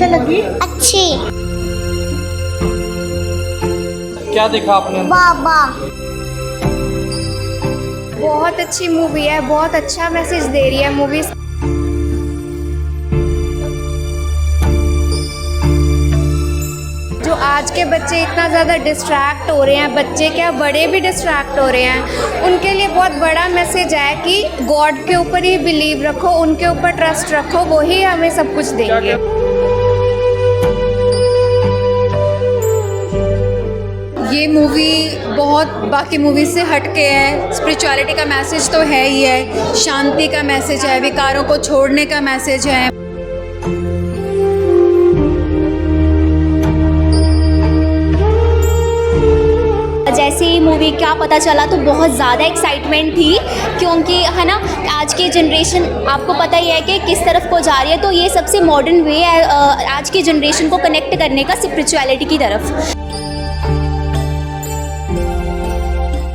कैसे लगी? अच्छी। क्या देखा आपने? बाबा बहुत अच्छी मूवी है, बहुत अच्छा मैसेज दे रही है मूवी। जो आज के बच्चे इतना ज़्यादा डिस्ट्रैक्ट हो रहे हैं, बच्चे क्या बड़े भी डिस्ट्रैक्ट हो रहे हैं, उनके लिए बहुत बड़ा मैसेज है कि गॉड के ऊपर ही बिलीव रखो, उनके ऊपर ट्रस्ट रखो, वो ही हमें सब कुछ देंगे। ये मूवी बहुत बाकी मूवी से हट के है। स्पिरिचुअलिटी का मैसेज तो है ही है, शांति का मैसेज है, विकारों को छोड़ने का मैसेज है। जैसे ही मूवी का पता चला तो बहुत ज़्यादा एक्साइटमेंट थी, क्योंकि है ना आज की जनरेशन आपको पता ही है कि किस तरफ को जा रही है, तो ये सबसे मॉडर्न वे है आज की जनरेशन को कनेक्ट करने का स्पिरिचुअलिटी की तरफ।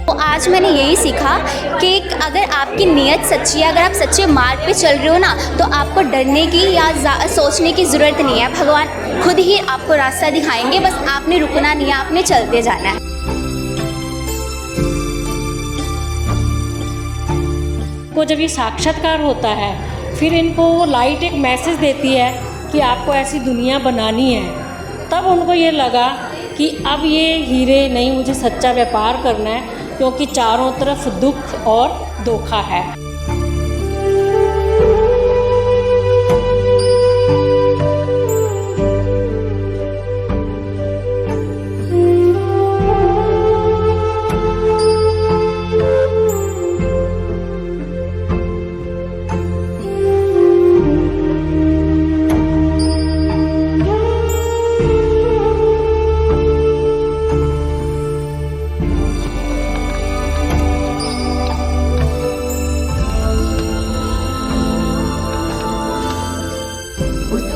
तो आज मैंने यही सीखा कि अगर आपकी नीयत सच्ची है, अगर आप सच्चे मार्ग पे चल रहे हो ना, तो आपको डरने की या सोचने की ज़रूरत नहीं है। भगवान खुद ही आपको रास्ता दिखाएंगे, बस आपने रुकना नहीं है, आपने चलते जाना है। को जब ये साक्षात्कार होता है, फिर इनको वो लाइट एक मैसेज देती है कि आपको ऐसी दुनिया बनानी है, तब उनको ये लगा कि अब ये हीरे नहीं, मुझे सच्चा व्यापार करना है, क्योंकि चारों तरफ दुख और धोखा है।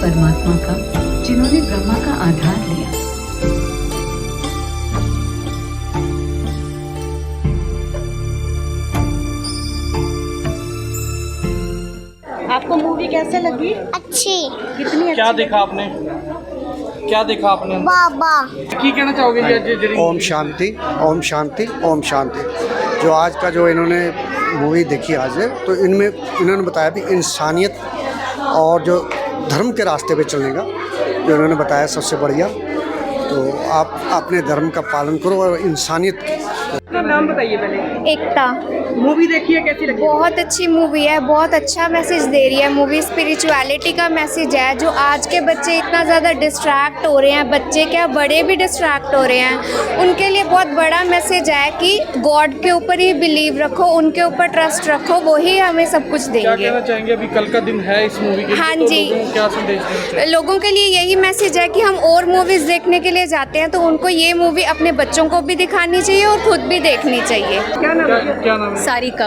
परमात्मा का जिन्होंने ब्रह्मा का आधार लिया। आपको मूवी कैसे लगी? अच्छी। कितनी अच्छी? क्या देखा आपने? क्या देखा आपने? बाबा की कहना चाहोगे जी? ओम शांति, ओम शांति, ओम शांति। जो आज का जो इन्होंने मूवी देखी आज है, तो इनमें इन्होंने बताया भी इंसानियत और जो धर्म के रास्ते पे चलने का जो इन्होंने बताया सबसे बढ़िया। तो आप अपने धर्म का पालन करो और इंसानियत अपना नाम बताइए पहले। एकता। मूवी देखी है, कैसी लगी? बहुत अच्छी मूवी है, बहुत अच्छा मैसेज दे रही है मूवी। स्पिरिचुअलिटी का मैसेज है। जो आज के बच्चे इतना ज़्यादा डिस्ट्रैक्ट हो रहे हैं, बच्चे क्या बड़े भी डिस्ट्रैक्ट हो रहे हैं, उनके लिए बहुत बड़ा मैसेज है कि गॉड के ऊपर ही बिलीव रखो, उनके ऊपर ट्रस्ट रखो, वो ही हमें सब कुछ क्या देंगे। कहना चाहेंगे? अभी कल का दिन है इस मूवी के लिए, हाँ तो जी। लोगों को क्या संदेश देना चाहिए? लोगों के लिए यही मैसेज है कि हम और मूवीज़ देखने के लिए जाते हैं, तो उनको ये मूवी अपने बच्चों को भी दिखानी चाहिए और खुद भी देखनी चाहिए। क्या नाम है? क्या नाम है? सारिका।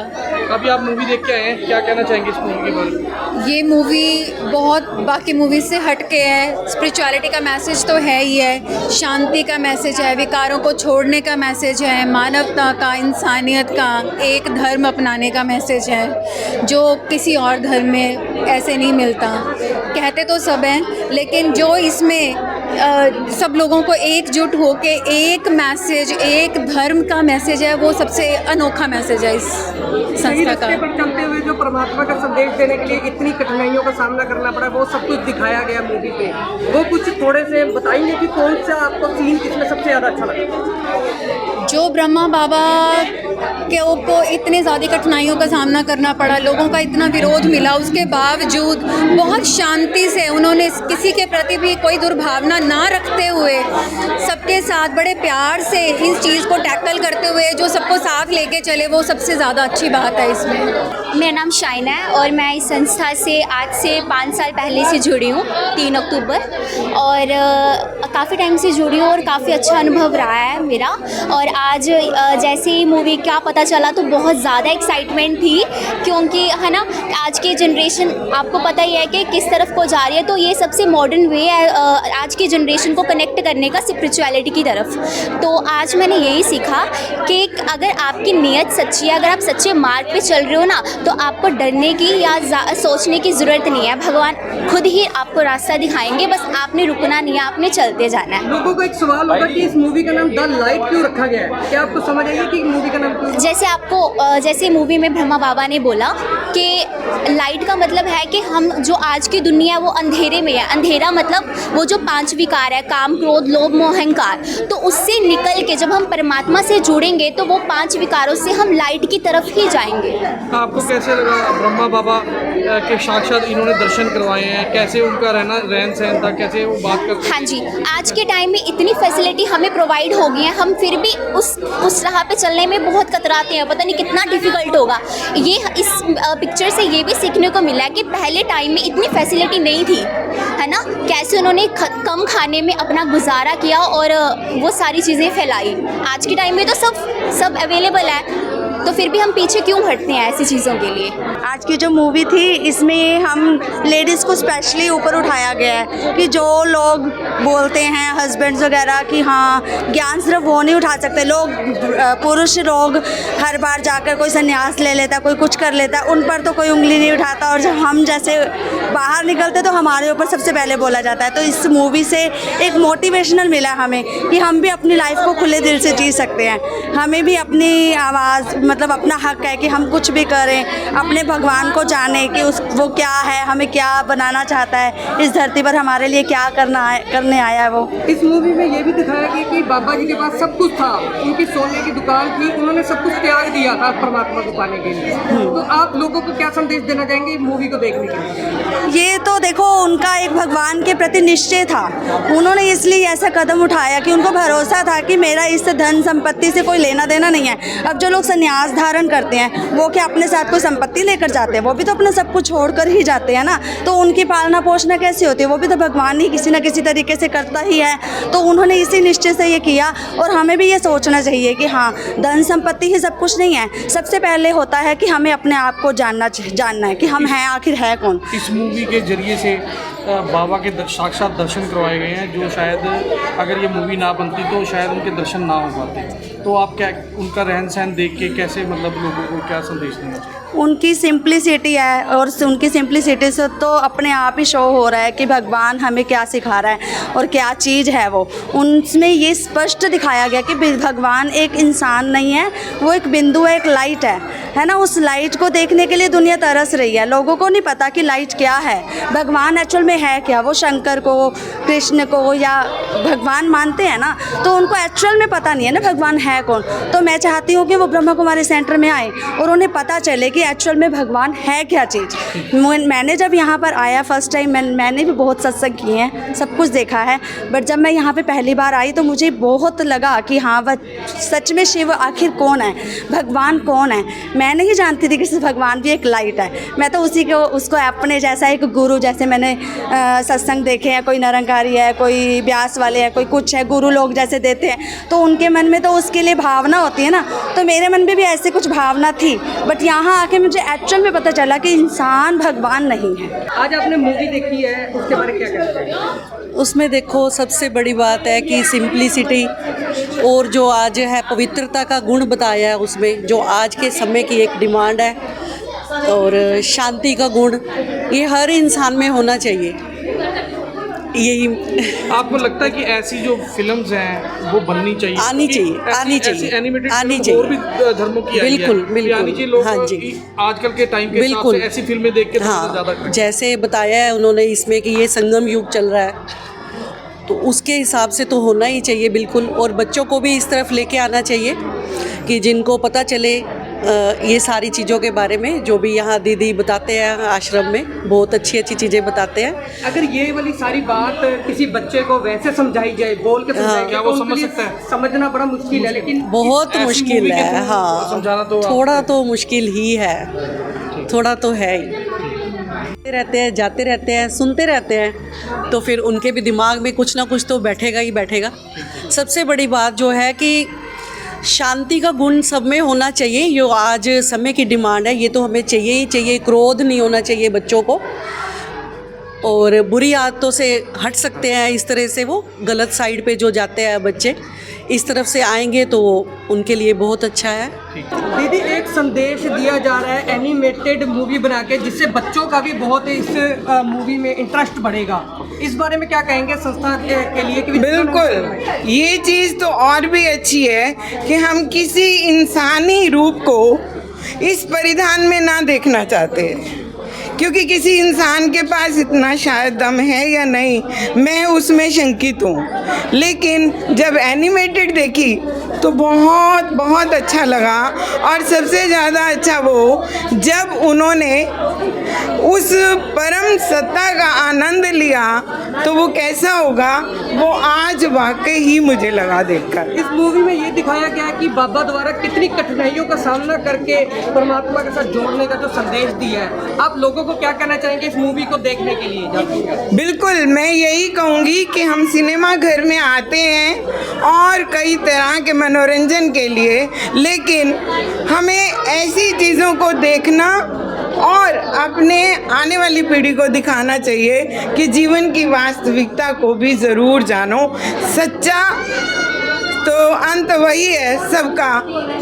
अभी आप मूवी देख के आए हैं, क्या कहना चाहेंगे इस मूवी के बारे में? ये मूवी बहुत बाकी मूवी से हट के है। स्पिरिचुअलिटी का मैसेज तो है ही है, शांति का मैसेज है, विकारों को छोड़ने का मैसेज है, मानवता का, इंसानियत का, एक धर्म अपनाने का मैसेज है, जो किसी और धर्म में ऐसे नहीं मिलता। कहते तो सब हैं, लेकिन जो इसमें सब लोगों को एकजुट होके एक मैसेज, एक धर्म का मैसेज है, वो सबसे अनोखा मैसेज है इस सही संस्था रास्ते का। पर चलते हुए जो परमात्मा का संदेश देने के लिए इतनी कठिनाइयों का सामना करना पड़ा, वो सब कुछ दिखाया गया मूवी पे। वो कुछ थोड़े से बताएंगे कि कौन सा आपको सीन किसमें सबसे ज़्यादा अच्छा लगा? जो ब्रह्मा बाबा को इतने ज़्यादा कठिनाइयों का सामना करना पड़ा, लोगों का इतना विरोध मिला, उसके बावजूद बहुत शांति से उन्होंने किसी के प्रति भी कोई दुर्भावना ना रखते हुए सबके साथ बड़े प्यार से इस चीज़ को टैकल करते हुए जो सबको साथ लेके चले, वो सबसे ज़्यादा अच्छी बात है इसमें। मेरा नाम शाइना है और मैं इस संस्था से आज से 5 साल पहले से जुड़ी हूँ, 3 अक्टूबर, और काफ़ी टाइम से जुड़ी हूँ और काफ़ी अच्छा अनुभव रहा है मेरा। और आज जैसे ही मूवी का पता चला तो बहुत ज़्यादा एक्साइटमेंट थी, क्योंकि है ना आज की जनरेशन आपको पता ही है कि किस तरफ को जा रही है, तो ये सबसे मॉडर्न वे है आज की जनरेशन को कनेक्ट करने का स्पिरिचुअलिटी लाइट की तरफ। तो आज मैंने यही सीखा कि अगर आपकी नीयत सच्ची है, अगर आप सच्चे मार्ग पे चल रहे हो ना, तो आपको डरने की या सोचने की ज़रूरत नहीं है। भगवान खुद ही आपको रास्ता दिखाएंगे, बस आपने रुकना नहीं है, आपने चलते जाना है। लोगों का एक सवाल होगा कि इस मूवी का नाम द लाइट क्यों रखा गया है, क्या आपको समझ आई है कि मूवी का नाम क्यों? जैसे मूवी में ब्रह्मा बाबा ने बोला कि लाइट का मतलब है कि हम जो आज की दुनिया है वो अंधेरे में है। अंधेरा मतलब वो जो 5 विकार है, काम, क्रोध, लोभ, मोह, अहंकार, तो उससे निकल के जब हम परमात्मा से जुड़ेंगे तो वो 5 विकारों से हम लाइट की तरफ ही जाएंगे। आपको कैसे लगा ब्रह्मा बाबा के साक्षात इन्होंने दर्शन करवाए हैं, कैसे उनका रहन सहन था, कैसे वो बात करते? हाँ जी, आज के टाइम में इतनी फैसिलिटी हमें प्रोवाइड हो गई है, हम फिर भी उस राह पे चलने में बहुत कतराते हैं, पता नहीं कितना डिफ़िकल्ट होगा। ये इस पिक्चर से ये भी सीखने को मिला कि पहले टाइम में इतनी फैसिलिटी नहीं थी, है ना, कैसे उन्होंने कम खाने में अपना गुजारा किया और वो सारी चीज़ें फैलाई। आज के टाइम में तो सब अवेलेबल है, तो फिर भी हम पीछे क्यों हटते हैं ऐसी चीज़ों के लिए। आज की जो मूवी थी इसमें हम लेडीज़ को स्पेशली ऊपर उठाया गया है कि जो लोग बोलते हैं हस्बैंड्स वगैरह कि हाँ ज्ञान सिर्फ वो नहीं उठा सकते, लोग पुरुष लोग हर बार जाकर कोई संन्यास ले लेता, कोई कुछ कर लेता, उन पर तो कोई उंगली नहीं उठाता, और जब हम जैसे बाहर निकलते तो हमारे ऊपर सबसे पहले बोला जाता है। तो इस मूवी से एक मोटिवेशनल मिला हमें कि हम भी अपनी लाइफ को खुले दिल से जी सकते हैं, हमें भी अपनी आवाज़ मतलब अपना हक है कि हम कुछ भी करें, अपने भगवान को जाने कि वो क्या है, हमें क्या बनाना चाहता है, इस धरती पर हमारे लिए क्या करने आया है वो। इस मूवी में ये भी दिखाया गया कि बाबा जी के पास सब कुछ था, उनकी सोने की दुकान थी, उन्होंने सब कुछ त्याग दिया था परमात्मा को पाने के लिए। तो आप लोगों को क्या संदेश देना चाहेंगे मूवी को देखने के लिए? ये तो देखो उनका एक भगवान के प्रति निश्चय था, उन्होंने इसलिए ऐसा कदम उठाया कि उनको भरोसा था कि मेरा इस धन संपत्ति से कोई लेना देना नहीं है। अब जो लोग संन्यास धारण करते हैं वो क्या अपने साथ कोई संपत्ति लेकर जाते हैं? वो भी तो अपना सब कुछ छोड़कर ही जाते हैं ना, तो उनकी पालना पोषणा कैसे होती है? वो भी तो भगवान ही किसी न किसी तरीके से करता ही है। तो उन्होंने इसी निश्चय से ये किया, और हमें भी ये सोचना चाहिए कि हाँ धन संपत्ति ही सब कुछ नहीं है, सबसे पहले होता है कि हमें अपने आप को जानना है कि हम हैं आखिर है कौन। इस मूवी के जरिए से बाबा के साक्षात दर्शन करवाए गए हैं, जो शायद अगर ये मूवी ना बनती तो शायद उनके दर्शन ना हो पाते। तो आप क्या उनका रहन सहन देख के कैसे मतलब लोगों को क्या संदेश देना चाहिए? उनकी सिंप्लिसिटी है, और उनकी सिंप्लिसिटी से तो अपने आप ही शो हो रहा है कि भगवान हमें क्या सिखा रहा है और क्या चीज़ है वो। उनमें ये स्पष्ट दिखाया गया कि भगवान एक इंसान नहीं है, वो एक बिंदु है, एक लाइट है ना। उस लाइट को देखने के लिए दुनिया तरस रही है, लोगों को नहीं पता कि लाइट क्या है, भगवान एक्चुअल में है क्या। वो शंकर को, कृष्ण को या भगवान मानते हैं ना, तो उनको एक्चुअल में पता नहीं है ना भगवान है कौन। तो मैं चाहती हूँ कि वो ब्रह्मा कुमारी सेंटर में आए और उन्हें पता चले कि एक्चुअल में भगवान है क्या चीज़। मैंने जब यहाँ पर आया फर्स्ट टाइम, मैंने भी बहुत सत्संग किए हैं, सब कुछ देखा है, बट जब मैं यहाँ पे पहली बार आई तो मुझे बहुत लगा कि हाँ वह सच में शिव आखिर कौन है, भगवान कौन है। मैं नहीं जानती थी कि भगवान भी एक लाइट है। मैं तो उसको अपने जैसा एक गुरु, जैसे मैंने सत्संग देखे हैं, कोई निरंकारी है, कोई ब्यास वाले है, कोई कुछ है, गुरु लोग जैसे देते हैं, तो उनके मन में तो उसके लिए भावना होती है ना, तो मेरे मन में भी ऐसे कुछ भावना थी। बट यहाँ आके मुझे एक्चुअल में पता चला कि इंसान भगवान नहीं है। आज आपने मूवी देखी है, उसके बारे में क्या कहना चाहिए? उसमें देखो सबसे बड़ी बात है कि सिंप्लिसिटी और जो आज है पवित्रता का गुण बताया है उसमें, जो आज के समय की एक डिमांड है, और शांति का गुण ये हर इंसान में होना चाहिए। यही आपको लगता है कि ऐसी जो फिल्म्स हैं वो बननी चाहिए, आनी चाहिए एनिमेटेड आनी फिल्म और भी धर्मों की आई है, बिल्कुल आनी चाहिए। लोग हाँ जी, आजकल के टाइम के हिसाब से ऐसी फिल्में देख के हाँ, ज़्यादा जैसे बताया है उन्होंने इसमें कि ये संगम युग चल रहा है, तो उसके हिसाब से तो होना ही चाहिए बिल्कुल। और बच्चों को भी इस तरफ लेके आना चाहिए कि जिनको पता चले ये सारी चीज़ों के बारे में, जो भी यहाँ दीदी बताते हैं आश्रम में, बहुत अच्छी अच्छी चीज़ें बताते हैं। अगर ये वाली सारी बात किसी बच्चे को वैसे समझाई जाए, बोल के समझाई जाए, वो समझ सकता है? समझना बड़ा मुश्किल है, लेकिन बहुत मुश्किल है, हाँ समझाना तो थोड़ा तो मुश्किल ही है, थोड़ा तो है ही। रहते हैं, जाते रहते हैं, सुनते रहते हैं, तो फिर उनके भी दिमाग में कुछ ना कुछ तो बैठेगा ही बैठेगा। सबसे बड़ी बात जो है कि शांति का गुण सब में होना चाहिए, जो आज समय की डिमांड है, ये तो हमें चाहिए ही चाहिए। क्रोध नहीं होना चाहिए बच्चों को, और बुरी आदतों से हट सकते हैं। इस तरह से वो गलत साइड पे जो जाते हैं बच्चे, इस तरफ से आएंगे तो उनके लिए बहुत अच्छा है। दीदी, एक संदेश दिया जा रहा है एनिमेटेड मूवी बना के, जिससे बच्चों का भी बहुत इस मूवी में इंटरेस्ट बढ़ेगा। इस बारे में क्या कहेंगे संस्था के लिए? कि बिल्कुल, ये चीज़ तो और भी अच्छी है कि हम किसी इंसानी रूप को इस परिधान में ना देखना चाहते हैं, क्योंकि किसी इंसान के पास इतना शायद दम है या नहीं, मैं उसमें शंकित हूँ। लेकिन जब एनिमेटेड देखी तो बहुत बहुत अच्छा लगा, और सबसे ज़्यादा अच्छा वो जब उन्होंने उस परम सत्ता का आनंद लिया तो वो कैसा होगा, वो आज वाकई ही मुझे लगा देखकर। इस मूवी में ये दिखाया गया कि बाबा द्वारा कितनी कठिनाइयों का सामना करके परमात्मा के साथ जोड़ने का जो संदेश दिया है, आप लोगों को क्या कहना चाहेंगे इस मूवी को देखने के लिए? बिल्कुल, मैं यही कहूँगी कि हम सिनेमा घर में आते हैं और कई तरह के मनोरंजन के लिए, लेकिन हमें ऐसी चीज़ों को देखना और अपने आने वाली पीढ़ी को दिखाना चाहिए कि जीवन की वास्तविकता को भी ज़रूर जानो। सच्चा तो अंत वही है सबका,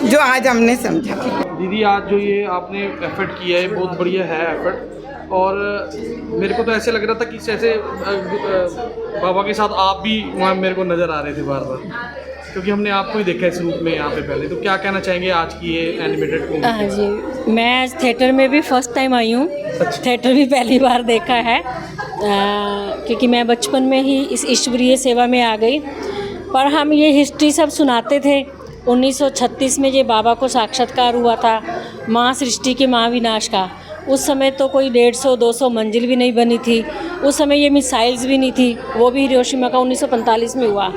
जो आज हमने समझा। दीदी, आज जो ये आपने एफर्ट किया है बहुत बढ़िया है एफर्ट, और मेरे को तो ऐसे लग रहा था कि जैसे बाबा के साथ आप भी वहाँ मेरे को नज़र आ रहे थे बार बार, क्योंकि हमने आपको ही देखा इस रूप में यहाँ पे पहले। तो क्या कहना चाहेंगे आज की ये एनिमेटेड मूवी? हाँ जी, मैं आज थिएटर में भी फर्स्ट टाइम आई हूँ। थिएटर भी पहली बार देखा है, क्योंकि मैं बचपन में ही इस ईश्वरीय सेवा में आ गई। पर हम ये हिस्ट्री सब सुनाते थे। 1936 में ये बाबा को साक्षात्कार हुआ था महासृष्टि के महाविनाश का। उस समय तो कोई 150-200 मंजिल भी नहीं बनी थी। उस समय ये मिसाइल्स भी नहीं थी, वो भी हिरोशिमा का 1945 में हुआ।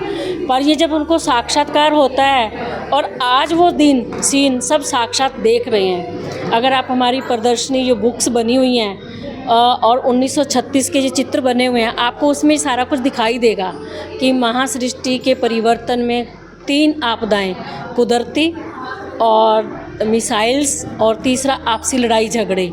पर ये जब उनको साक्षात्कार होता है और आज वो दिन सीन सब साक्षात देख रहे हैं। अगर आप हमारी प्रदर्शनी जो बुक्स बनी हुई हैं और 1936 के जो चित्र बने हुए हैं, आपको उसमें सारा कुछ दिखाई देगा कि महासृष्टि के परिवर्तन में 3 आपदाएं, कुदरती और मिसाइल्स और तीसरा आपसी लड़ाई झगड़े,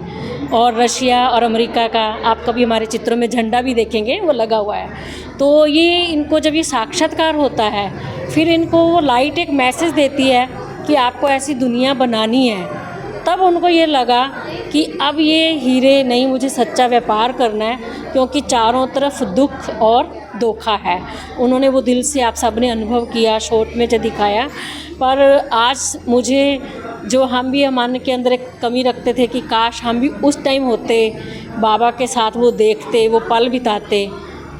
और रशिया और अमेरिका का आप कभी हमारे चित्रों में झंडा भी देखेंगे वो लगा हुआ है। तो ये इनको जब ये साक्षात्कार होता है, फिर इनको वो लाइट एक मैसेज देती है कि आपको ऐसी दुनिया बनानी है। तब उनको ये लगा कि अब ये हीरे नहीं, मुझे सच्चा व्यापार करना है, क्योंकि चारों तरफ दुख और धोखा है। उन्होंने वो दिल से आप सब ने अनुभव किया, शॉर्ट में जो दिखाया। पर आज मुझे जो हम भी मन के अंदर एक कमी रखते थे कि काश हम भी उस टाइम होते, बाबा के साथ वो देखते, वो पल बिताते,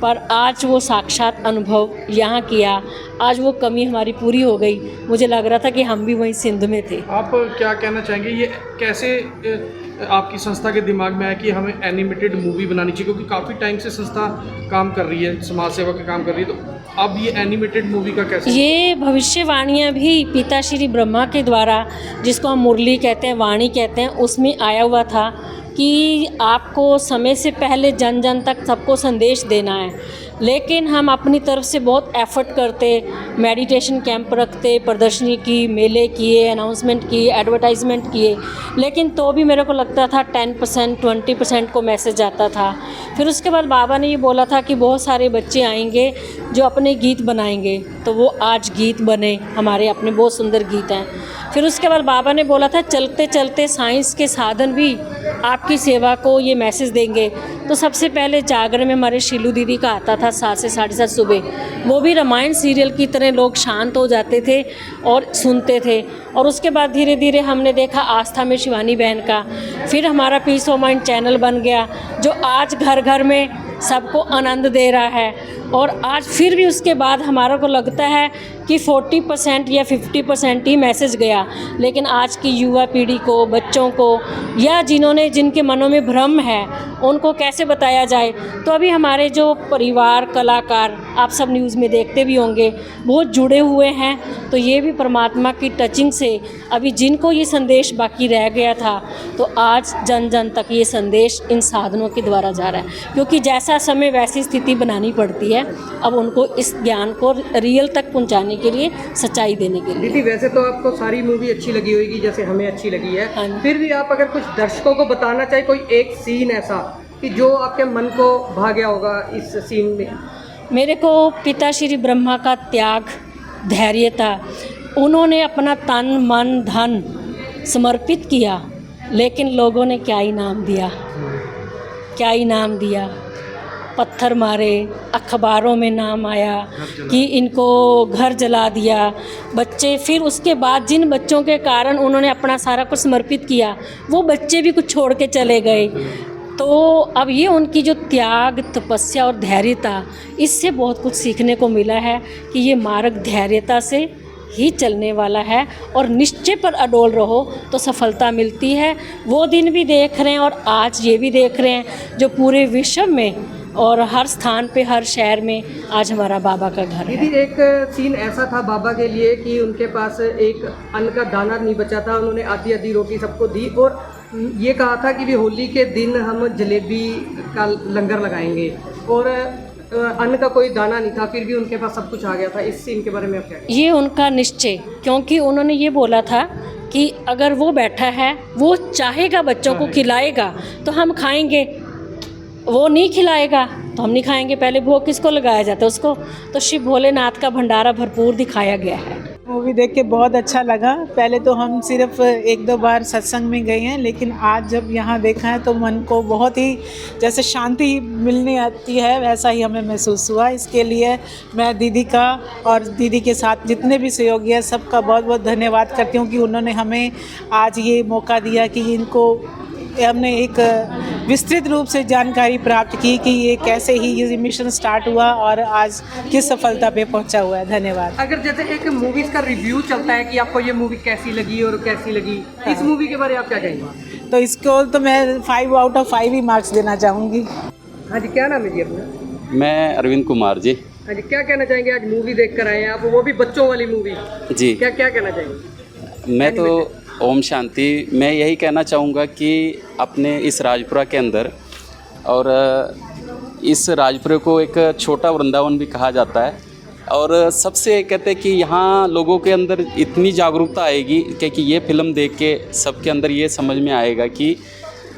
पर आज वो साक्षात अनुभव यहाँ किया। आज वो कमी हमारी पूरी हो गई। मुझे लग रहा था कि हम भी वहीं सिंध में थे। आप क्या कहना चाहेंगे, ये कैसे आपकी संस्था के दिमाग में आया कि हमें एनिमेटेड मूवी बनानी चाहिए? क्योंकि काफ़ी टाइम से संस्था काम कर रही है, समाज सेवा का काम कर रही है, तो अब ये एनिमेटेड मूवी का कैसे? ये भविष्यवाणियाँ भी पिता श्री ब्रह्मा के द्वारा, जिसको हम मुरली कहते हैं, वाणी कहते हैं, उसमें आया हुआ था कि आपको समय से पहले जन जन तक सबको संदेश देना है। लेकिन हम अपनी तरफ से बहुत एफर्ट करते, मेडिटेशन कैंप रखते, प्रदर्शनी की, मेले किए, अनाउंसमेंट किए, एडवर्टाइजमेंट किए, लेकिन तो भी मेरे को लगता था 10% 20% को मैसेज आता था। फिर उसके बाद बाबा ने ये बोला था कि बहुत सारे बच्चे आएंगे जो अपने गीत बनाएंगे, तो वो आज गीत बने, हमारे अपने बहुत सुंदर गीत हैं। फिर उसके बाद बाबा ने बोला था चलते चलते साइंस के साधन भी आपकी सेवा को ये मैसेज देंगे। तो सबसे पहले जागरण में हमारे शीलू दीदी का आता था 7 से 7:30 सुबह। वो भी रामायण सीरियल की तरह लोग शांत हो जाते थे और सुनते थे। और उसके बाद धीरे धीरे हमने देखा आस्था में शिवानी बहन का। फिर हमारा पीस ऑफ माइंड चैनल बन गया, जो आज घर घर में सबको आनंद दे रहा है। और आज फिर भी उसके बाद हमारा को लगता है कि 40% या 50% ही मैसेज गया, लेकिन आज की युवा पीढ़ी को, बच्चों को, या जिनके मनों में भ्रम है, उनको कैसे बताया जाए। तो अभी हमारे जो परिवार कलाकार, आप सब न्यूज़ में देखते भी होंगे, बहुत जुड़े हुए हैं। तो ये भी परमात्मा की टचिंग से अभी जिनको ये संदेश बाकी रह गया था, तो आज जन जन तक ये संदेश इन साधनों के द्वारा जा रहा है। क्योंकि जैसा समय वैसी स्थिति बनानी पड़ती है अब उनको इस ज्ञान को रियल तक पहुंचाने के लिए, सच्चाई देने के लिए। दीदी, वैसे तो आपको सारी मूवी अच्छी लगी होगी, जैसे हमें अच्छी लगी है, फिर भी आप अगर कुछ दर्शकों को बताना चाहे, कोई एक सीन ऐसा कि जो आपके मन को भा गया होगा इस सीन में? मेरे को पिता श्री ब्रह्मा का त्याग, धैर्यता, उन्होंने अपना तन मन धन समर्पित किया, लेकिन लोगों ने क्या इनाम दिया, क्या इनाम दिया? पत्थर मारे, अखबारों में नाम आया कि इनको घर जला दिया बच्चे। फिर उसके बाद जिन बच्चों के कारण उन्होंने अपना सारा कुछ समर्पित किया, वो बच्चे भी कुछ छोड़ के चले गए। तो अब ये उनकी जो त्याग, तपस्या और धैर्यता, इससे बहुत कुछ सीखने को मिला है कि ये मार्ग धैर्यता से ही चलने वाला है और निश्चय पर अडोल रहो तो सफलता मिलती है। वो दिन भी देख रहे हैं और आज ये भी देख रहे हैं जो पूरे विश्व में और हर स्थान पे, हर शहर में आज हमारा बाबा का घर है। दीदी, एक सीन ऐसा था बाबा के लिए कि उनके पास एक अन्न का दाना नहीं बचा था, उन्होंने आधी आधी रोटी सबको दी और ये कहा था कि भी होली के दिन हम जलेबी का लंगर लगाएंगे और अन्न का कोई दाना नहीं था, फिर भी उनके पास सब कुछ आ गया था। इस सीन के बारे में आप क्या कहेंगे? ये उनका निश्चय, क्योंकि उन्होंने ये बोला था कि अगर वो बैठा है, वो चाहेगा बच्चों को खिलाएगा तो हम खाएंगे, वो नहीं खिलाएगा तो हम नहीं खाएंगे। पहले भोग किसको लगाया जाता है? उसको। तो शिव भोलेनाथ का भंडारा भरपूर दिखाया गया है। मूवी देख के बहुत अच्छा लगा। पहले तो हम सिर्फ एक दो बार सत्संग में गए हैं, लेकिन आज जब यहाँ देखा है तो मन को बहुत ही जैसे शांति मिलने आती है, वैसा ही हमें महसूस हुआ। इसके लिए मैं दीदी का और दीदी के साथ जितने भी सहयोगी हैं सबका बहुत बहुत धन्यवाद करती हूँ कि उन्होंने हमें आज ये मौका दिया कि इनको हमने एक विस्तृत रूप से जानकारी प्राप्त की कि ये कैसे ही ये मिशन स्टार्ट हुआ और आज किस सफलता पे पहुंचा हुआ है। धन्यवाद। अगर जैसे एक मूवीज का रिव्यू चलता है कि आपको ये मूवी कैसी लगी और कैसी लगी, इस मूवी के बारे में आप क्या कहेंगे? तो इसको तो मैं 5 आउट ऑफ 5 ही मार्क्स देना चाहूँगी। हाँ जी, क्या नाम है जी अपना? मैं अरविंद कुमार जी। हाँ जी, क्या कहना चाहेंगे? आज मूवी देख कर आए हैं आप, वो भी बच्चों वाली मूवी जी। क्या क्या कहना चाहेंगे? मैं तो ओम शांति, मैं यही कहना चाहूँगा कि अपने इस राजपुरा के अंदर, और इस राजपुरे को एक छोटा वृंदावन भी कहा जाता है, और सबसे कहते हैं कि यहाँ लोगों के अंदर इतनी जागरूकता आएगी कि ये फिल्म देख के सबके अंदर ये समझ में आएगा कि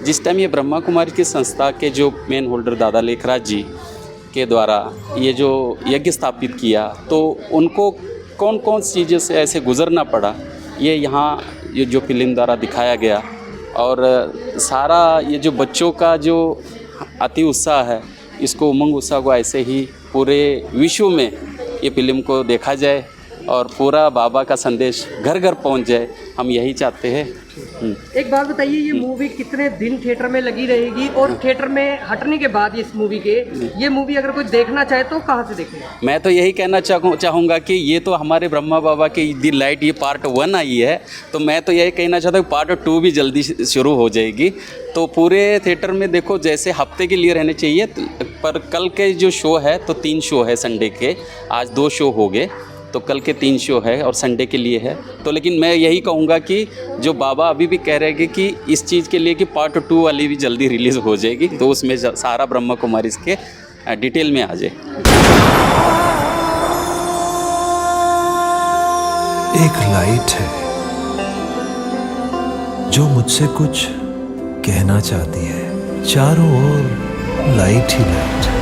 जिस टाइम ये ब्रह्मा कुमारी की संस्था के जो मेन होल्डर दादा लेखराज जी के द्वारा ये जो यज्ञ स्थापित किया, तो उनको कौन कौन सी चीज़ों से ऐसे गुजरना पड़ा, ये यहाँ ये जो फिल्म द्वारा दिखाया गया। और सारा ये जो बच्चों का जो अति उत्साह है, इसको उमंग उत्साह को ऐसे ही पूरे विश्व में ये फिल्म को देखा जाए और पूरा बाबा का संदेश घर घर पहुंच जाए, हम यही चाहते हैं। एक बात बताइए, ये मूवी कितने दिन थिएटर में लगी रहेगी और थिएटर में हटने के बाद इस मूवी के, ये मूवी अगर कोई देखना चाहे तो कहाँ से देखें? मैं तो यही कहना चाहूँगा कि ये तो हमारे ब्रह्मा बाबा की दी लाइट ये पार्ट 1 आई है, तो मैं तो यही कहना चाहता हूँ पार्ट 2 भी जल्दी शुरू हो जाएगी। तो पूरे थिएटर में देखो, जैसे हफ्ते के लिए रहने चाहिए, पर कल के जो शो है तो 3 शो है संडे के, आज 2 शो हो गए, तो कल के 3 शो है और संडे के लिए है। तो लेकिन मैं यही कहूँगा कि जो बाबा अभी भी कह रहे हैं कि इस चीज़ के लिए कि पार्ट 2 वाली भी जल्दी रिलीज़ हो जाएगी, तो उसमें सारा ब्रह्मा कुमारी इसके डिटेल में आ जाए। एक लाइट है जो मुझसे कुछ कहना चाहती है, चारों ओर लाइट ही लाइट।